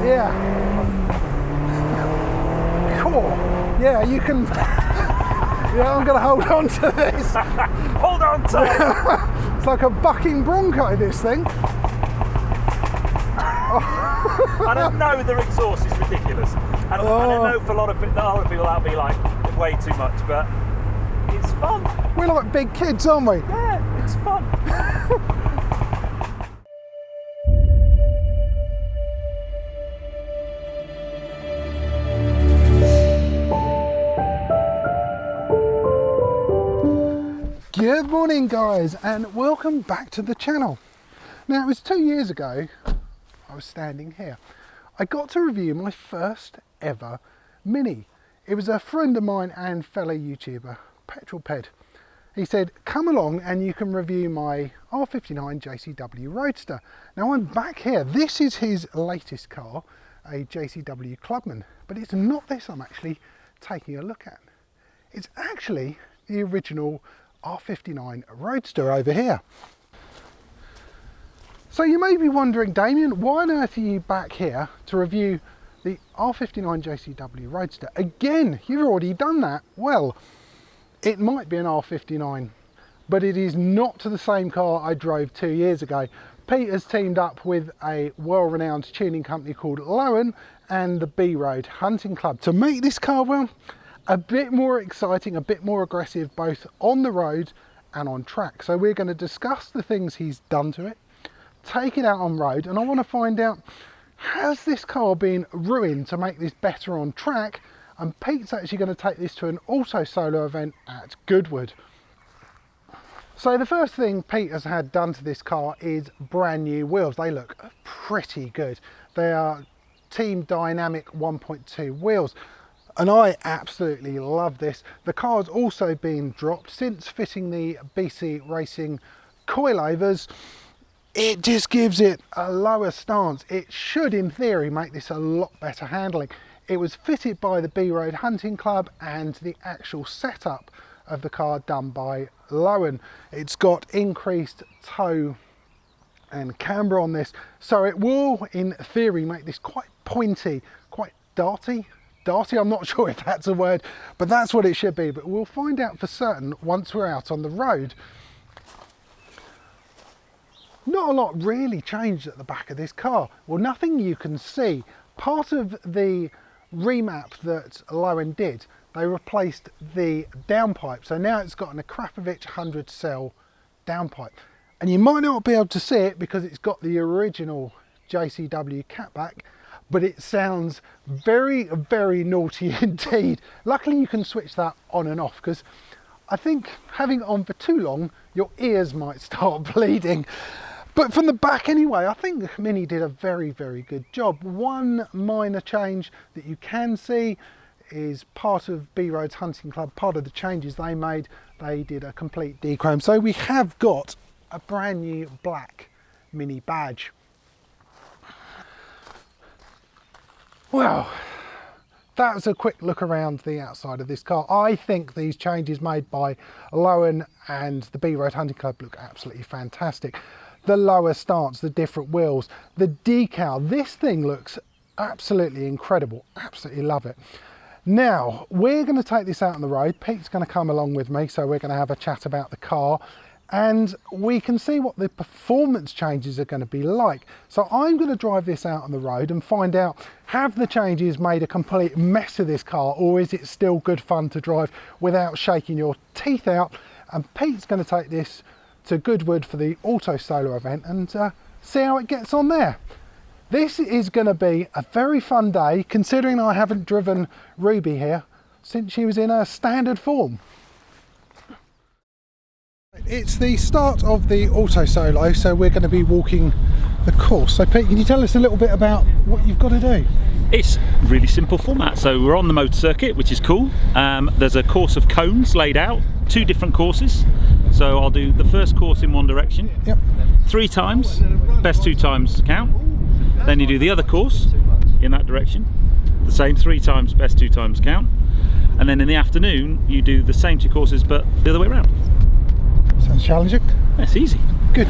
Yeah. Cool. Yeah, you can. Yeah, I'm going to hold on to this. Hold on tight. It's like a bucking bronco, this thing. I don't know, the exhaust is ridiculous. And I know for a lot of people that'll be like way too much, but it's fun. We're like big kids, aren't we? Yeah, it's fun. Good morning, guys, and welcome back to the channel. Now, it was 2 years ago, I was standing here. I got to review my first ever Mini. It was a friend of mine and fellow YouTuber, Petrol Ped. He said, come along and you can review my R59 JCW Roadster. Now I'm back here. This is his latest car, a JCW Clubman, but it's not this I'm actually taking a look at. It's actually the original R59 Roadster over here. So you may be wondering, Damien, why on earth are you back here to review the R59 JCW Roadster? Again, you've already done that. Well, it might be an R59, but it is not to the same car I drove 2 years ago. Pete has teamed up with a well-renowned tuning company called Lohen and the B Road Hunting Club to make this car, well, a bit more exciting, a bit more aggressive, both on the road and on track. So we're going to discuss the things he's done to it, take it out on road, and I want to find out, has this car been ruined to make this better on track? And Pete's actually going to take this to an Autosolo event at Goodwood. So the first thing Pete has had done to this car is brand new wheels. They look pretty good. They are Team Dynamic 1.2 wheels. And I absolutely love this. The car's also been dropped since fitting the BC Racing Coilovers. It just gives it a lower stance. It should, in theory, make this a lot better handling. It was fitted by the B Road Hunting Club and the actual setup of the car done by Lohen. It's got increased toe and camber on this, so it will, in theory, make this quite pointy, quite darty, I'm not sure if that's a word, but that's what it should be. But we'll find out for certain once we're out on the road. Not a lot really changed at the back of this car. Well, nothing you can see. Part of the remap that Lohen did, they replaced the downpipe. So now it's got an Akrapovic 100 cell downpipe. And you might not be able to see it because it's got the original JCW catback, but it sounds very, very naughty indeed. Luckily you can switch that on and off, because I think having it on for too long, your ears might start bleeding. But from the back anyway, I think the Mini did a very, very good job. One minor change that you can see is part of B Road's Hunting Club. Part of the changes they made, they did a complete Decrome. So we have got a brand new black Mini badge. Well, that was a quick look around the outside of this car. I think these changes made by Lohen and the B Road Hunting Club look absolutely fantastic. The lower stance, the different wheels, the decal, this thing looks absolutely incredible. Absolutely love it. Now, we're going to take this out on the road. Pete's going to come along with me, so we're going to have a chat about the car. And we can see what the performance changes are going to be like. So I'm going to drive this out on the road and find out, have the changes made a complete mess of this car, or is it still good fun to drive without shaking your teeth out? And Pete's going to take this to Goodwood for the Autosolo event and see how it gets on there. This is going to be a very fun day, considering I haven't driven Ruby here since she was in her standard form. It's the start of the Autosolo, so we're going to be walking the course. So Pete, can you tell us a little bit about what you've got to do? It's really simple format. So we're on the motor circuit, which is cool. There's a course of cones laid out, 2 different courses. So I'll do the first course in one direction, yep, 3 times, best 2 times count. Then you do the other course in that direction, the same 3 times, best 2 times count. And then in the afternoon, you do the same 2 courses, but the other way around. Sounds challenging. That's easy. Good.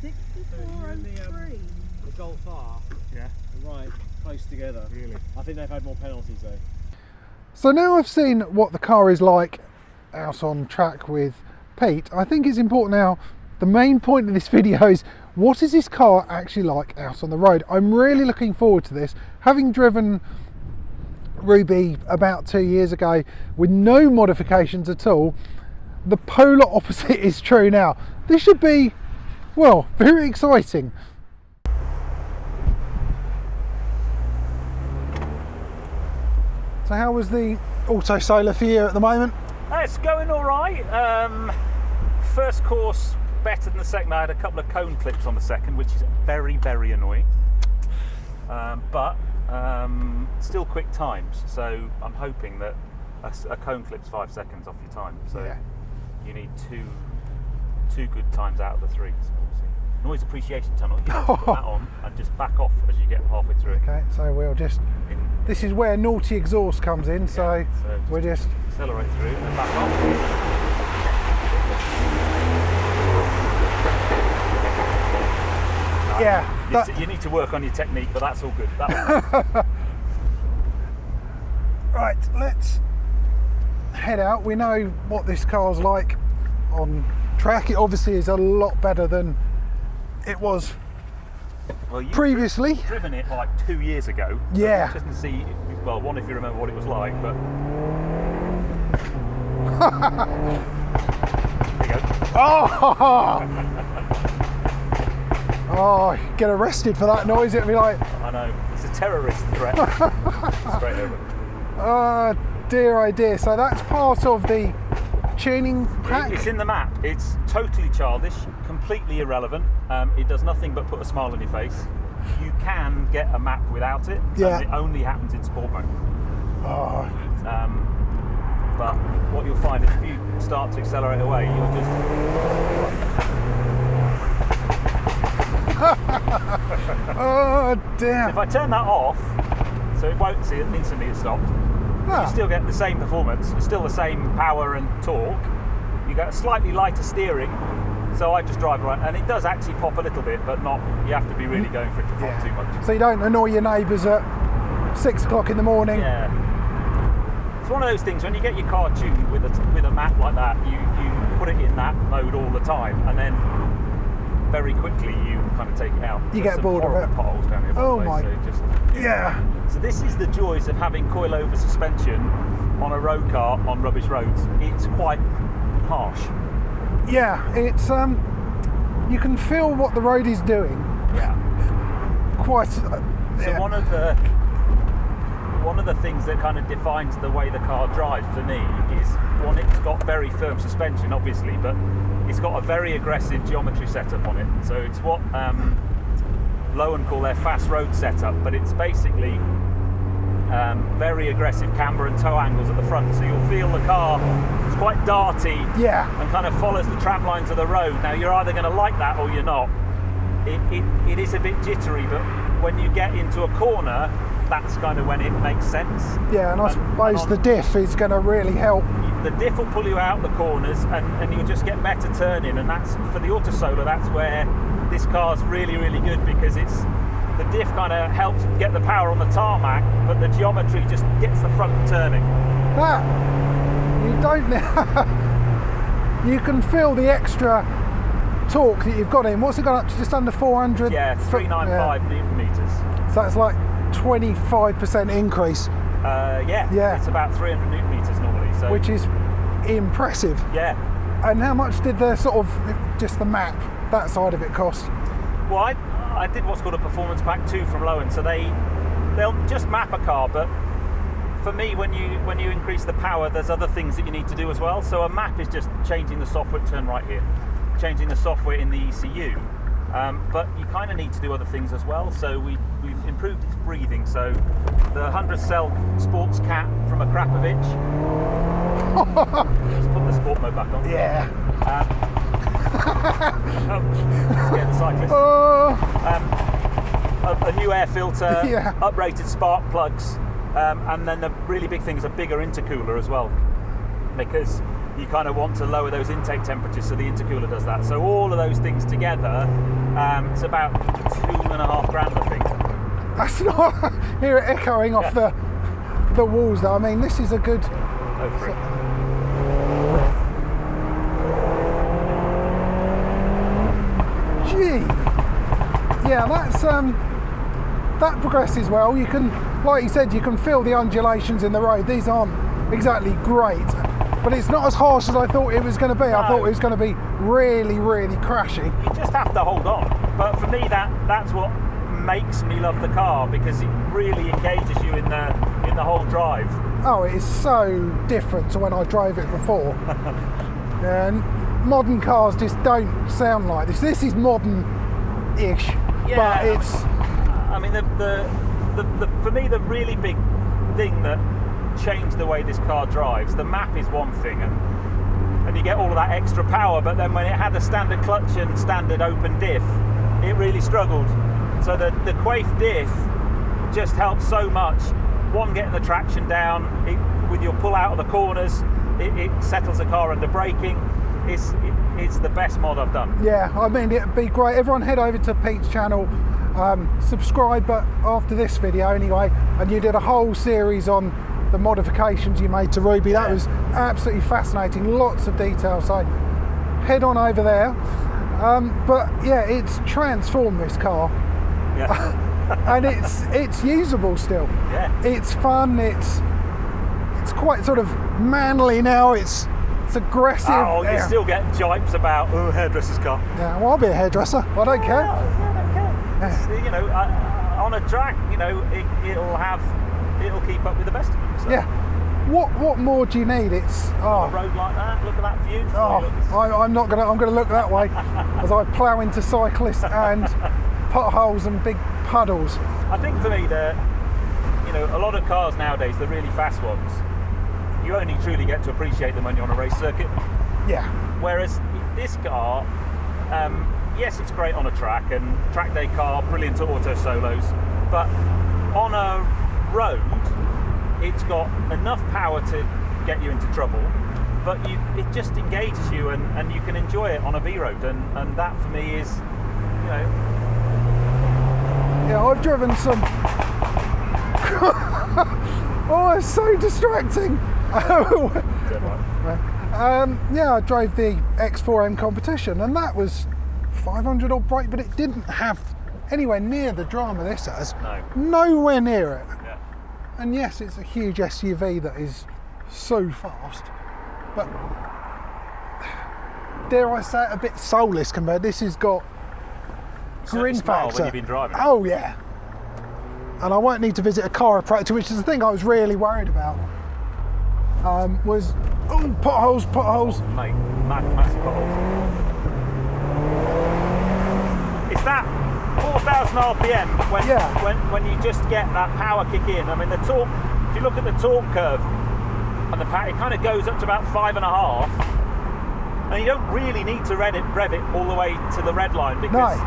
6403. The Golf R, Yeah. right, close together. Really? I think they've had more penalties though. So now I've seen what the car is like out on track with Pete, I think it's important now, the main point of this video is, what is this car actually like out on the road? I'm really looking forward to this. Having driven Ruby about 2 years ago with no modifications at all, the polar opposite is true now. This should be, well, very exciting. So how was the Autosolo for you at the moment? It's going all right. First course better than the second. I had a couple of cone clips on the second, which is very, very annoying. But still quick times. So I'm hoping that a cone clip's 5 seconds off your time. So Yeah. you need two good times out of the three. So obviously, noise appreciation tunnel. You have to put that on and just back off as you get halfway through. Okay, so we'll just, this is where naughty exhaust comes in, so we'll just accelerate through and back off. yeah. You need to work on your technique, but that's all good. That Right, let's head out. We know what this car's like on track. It obviously is a lot better than it was well, you've previously. driven it like 2 years ago. So Yeah. Just to see, well, one, if you remember what it was like, but. There you go. Oh! Oh, get arrested for that noise. It'd be like, I know, it's a terrorist threat. Straight over. oh dear. So that's part of the tuning pack. It's in the map. It's totally childish, completely irrelevant. It does nothing but put a smile on your face. You can get a map without it, Yeah. and it only happens in sport mode. Oh, But what you'll find is if you start to accelerate away, you'll just... oh dear. If I turn that off, so it won't see it instantly it's stopped, you still get the same performance, still the same power and torque. You get a slightly lighter steering, so I just drive right, and it does actually pop a little bit, but not, you have to be really going for it to pop too much. So you don't annoy your neighbours at 6 o'clock in the morning. Yeah. It's one of those things, when you get your car tuned with a map like that, you put it in that mode all the time, and then very quickly you kind of take it out. You There's get some bored of horrible it. potholes down here, by Oh the way, my- so it just, Yeah. So this is the joys of having coilover suspension on a road car on rubbish roads. It's quite harsh. Yeah, it's you can feel what the road is doing. Yeah. Quite. So Yeah. one of the things that kind of defines the way the car drives for me is, one, it's got very firm suspension, obviously, but it's got a very aggressive geometry setup on it. So it's what Lohen call their fast road setup, but it's basically very aggressive camber and toe angles at the front. So you'll feel the car is quite darty Yeah. and kind of follows the tram lines of the road. Now you're either going to like that or you're not. It is a bit jittery, but when you get into a corner, that's kind of when it makes sense. Yeah, and I suppose the diff is going to really help. The diff will pull you out the corners, and you'll just get better turning. And that's for the Autosolo. That's where this car's really, really good, because it's the diff kind of helps get the power on the tarmac, but the geometry just gets the front turning. That you don't. You can feel the extra torque that you've got in. What's it gone up to? Just under 400. Yeah, 395 newton meters. So that's like 25% increase, Yeah, it's about 300 newton meters normally. So which is impressive. yeah. And how much did the sort of just the map, that side of it, cost? Well, I did what's called a performance pack 2 from Lohen, so they'll just map a car, but for me, when you increase the power, there's other things that you need to do as well. So a map is just changing the software, turn right here, changing the software in the ECU, but you kind of need to do other things as well. So we've improved its breathing. So the 100 cell sports cap from Akrapovic. Just put the sport mode back on. Yeah. Scare the cyclist. A new air filter, Yeah. uprated spark plugs, and then the really big thing is a bigger intercooler as well, because you kind of want to lower those intake temperatures, so the intercooler does that. So all of those things together, it's about $2.5 grand, I think. That's not hear it echoing off the walls though. I mean, this is a good. Go for it. Gee, yeah, that progresses well. You can, like you said, you can feel the undulations in the road. These aren't exactly great, but it's not as harsh as I thought it was going to be. No. I thought it was going to be really, really crashy. You just have to hold on. But for me, that's what makes me love the car, because it really engages you in the whole drive. Oh, it is so different to when I drove it before. And modern cars just don't sound like this. This is modern-ish, but it's. I mean, for me, the really big thing that changed the way this car drives, the map is one thing, and you get all of that extra power, but then when it had a standard clutch and standard open diff, it really struggled. So the Quaife diff just helps so much. One, getting the traction down, with your pull out of the corners, it settles the car under braking. It's the best mod I've done. Yeah, I mean, it'd be great. Everyone head over to Pete's channel, subscribe after this video anyway, and you did a whole series on the modifications you made to Ruby. That was absolutely fascinating, lots of detail, so head on over there. But yeah, it's transformed this car. Yeah. And it's usable still. Yeah. It's fun, it's quite sort of manly now, it's aggressive. Oh, you still get jipes about, hairdresser's car. Yeah, well, I'll be a hairdresser, I don't care. Yeah, I don't care. You know, on a track, you know, it'll keep up with the best of them. So. Yeah. What more do you need? It's On a road like that, look at that view. I'm gonna look that way as I plough into cyclists and potholes and big puddles. I think for me, a lot of cars nowadays, the really fast ones, you only truly get to appreciate them when you're on a race circuit. Yeah. Whereas this car, yes, it's great on a track, and track day car, brilliant at Autosolos, but on a road, it's got enough power to get you into trouble, but it just engages you, and you can enjoy it on a B road, and that for me is, you know. Yeah, I've driven some. Oh, it's so distracting. Yeah, I drove the X4M competition, and that was 500 odd brake, but it didn't have anywhere near the drama this has. No. Nowhere near it. Yeah. And yes, it's a huge SUV that is so fast, but dare I say it, a bit soulless compared. This has got grin factor. When you've been driving. Oh yeah. And I won't need to visit a chiropractor, which is the thing I was really worried about. Potholes. Oh, mate, massive potholes. It's that 4,000 RPM when you just get that power kick in. I mean, the torque, if you look at the torque curve, and it kind of goes up to about 5.5, and you don't really need to rev it all the way to the red line, because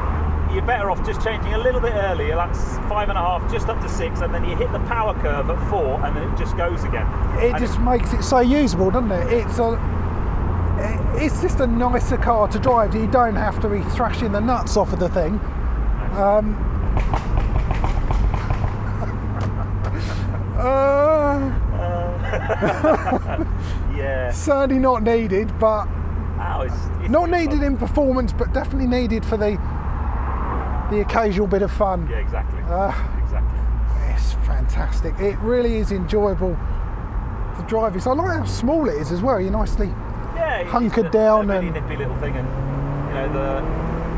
you're better off just changing a little bit earlier. That's 5.5, just up to 6, and then you hit the power curve at 4, and then it just goes again. It just makes it so usable, doesn't it? It's just a nicer car to drive. You don't have to be thrashing the nuts off of the thing. Yeah. Certainly not needed, but it's not needed in performance, but definitely needed for the occasional bit of fun. Yeah, exactly. Exactly. It's fantastic. It really is enjoyable to drive this. I like how small it is as well. You're nicely hunkered down. A really nippy little thing, and you know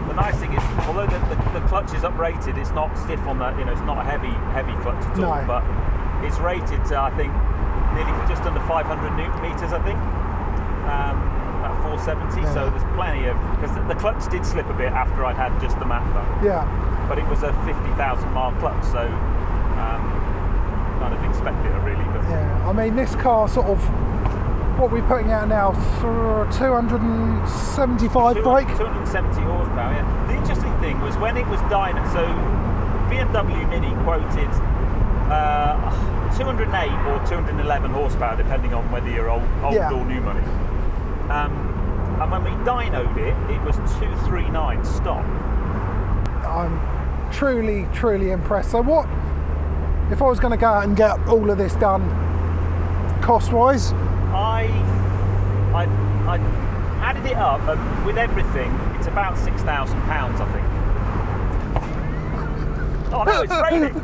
the nice thing is, although the clutch is uprated, it's not stiff on that. You know, it's not a heavy clutch at all. But it's rated to, I think, nearly for just under 500 Newton meters. I think. About 470, so there's plenty of, because the clutch did slip a bit after I'd had just the map done. Yeah. But it was a 50,000 mile clutch, so kind of expected it really. But yeah, I mean, this car sort of, what we're putting out now, 275 brake? 270 horsepower, yeah. The interesting thing was when it was dyno, so BMW Mini quoted 208 or 211 horsepower, depending on whether you're old or new money. And when we dynoed it, it was 239 stock. I'm truly, truly impressed. So what, if I was going to go out and get all of this done, cost-wise? I added it up, and with everything, it's about £6,000, I think. Oh no, it's raining!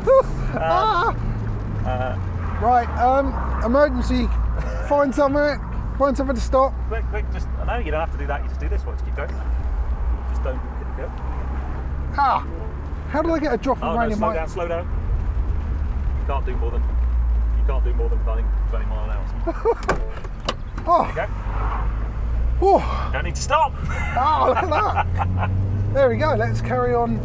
Right, emergency, find somewhere to stop. Quick, just, I know you don't have to do that, you just do this one, just keep going. Just don't hit the curb. How do I get a drop of rain in my... Slow down. You can't do more than, I think, 20 mile an hour. Oh. There you go. Oh. Don't need to stop. Oh, look at that. There we go, let's carry on.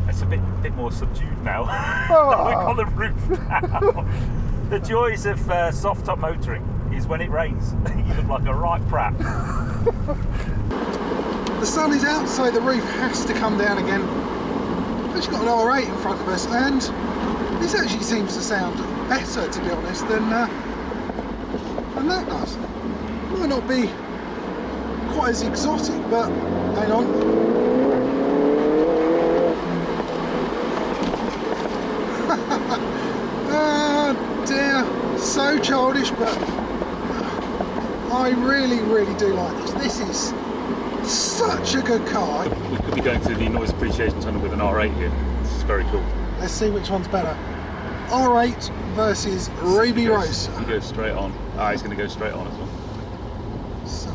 It's a bit more subdued now. Oh. We've got the roof down. The joys of soft top motoring is when it rains, you look like a right prat. The sun is out, so the roof has to come down again. We've actually got an R8 in front of us, and this actually seems to sound better, to be honest, than that does. Might not be quite as exotic, but hang on. Oh dear, so childish, but I really, really do like this. This is such a good car. We could be going through the noise appreciation tunnel with an R8 here. This is very cool. Let's see which one's better. R8 versus Ruby Roadster. He goes straight on. Ah, he's going to go straight on as well. So,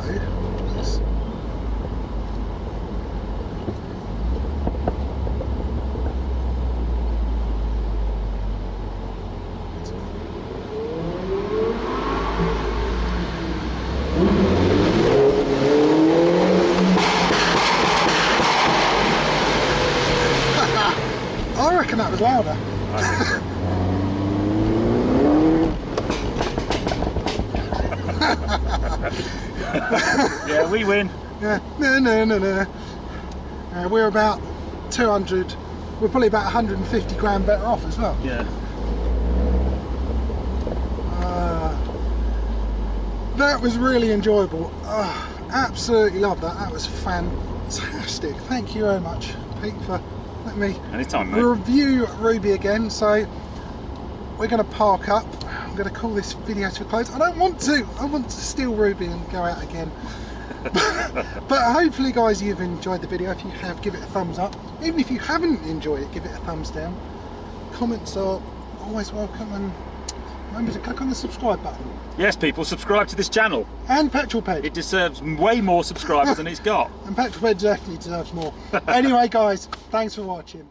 I reckon that was louder. I think so. Yeah, we win. Yeah, no. We're about 200, we're probably about 150 grand better off as well. Yeah. That was really enjoyable. Absolutely loved that. That was fantastic. Thank you very much, Pete, for letting me Anytime, mate. review Ruby again. So we're going to park up. I'm going to call this video to a close. I don't want to. I want to steal Ruby and go out again. But hopefully, guys, you've enjoyed the video. If you have, give it a thumbs up. Even if you haven't enjoyed it, give it a thumbs down. Comments are always welcome, and remember to click on the subscribe button. Yes, people, subscribe to this channel. And Petrol Ped. It deserves way more subscribers than it's got. And Petrol Ped definitely deserves more. Anyway, guys, thanks for watching.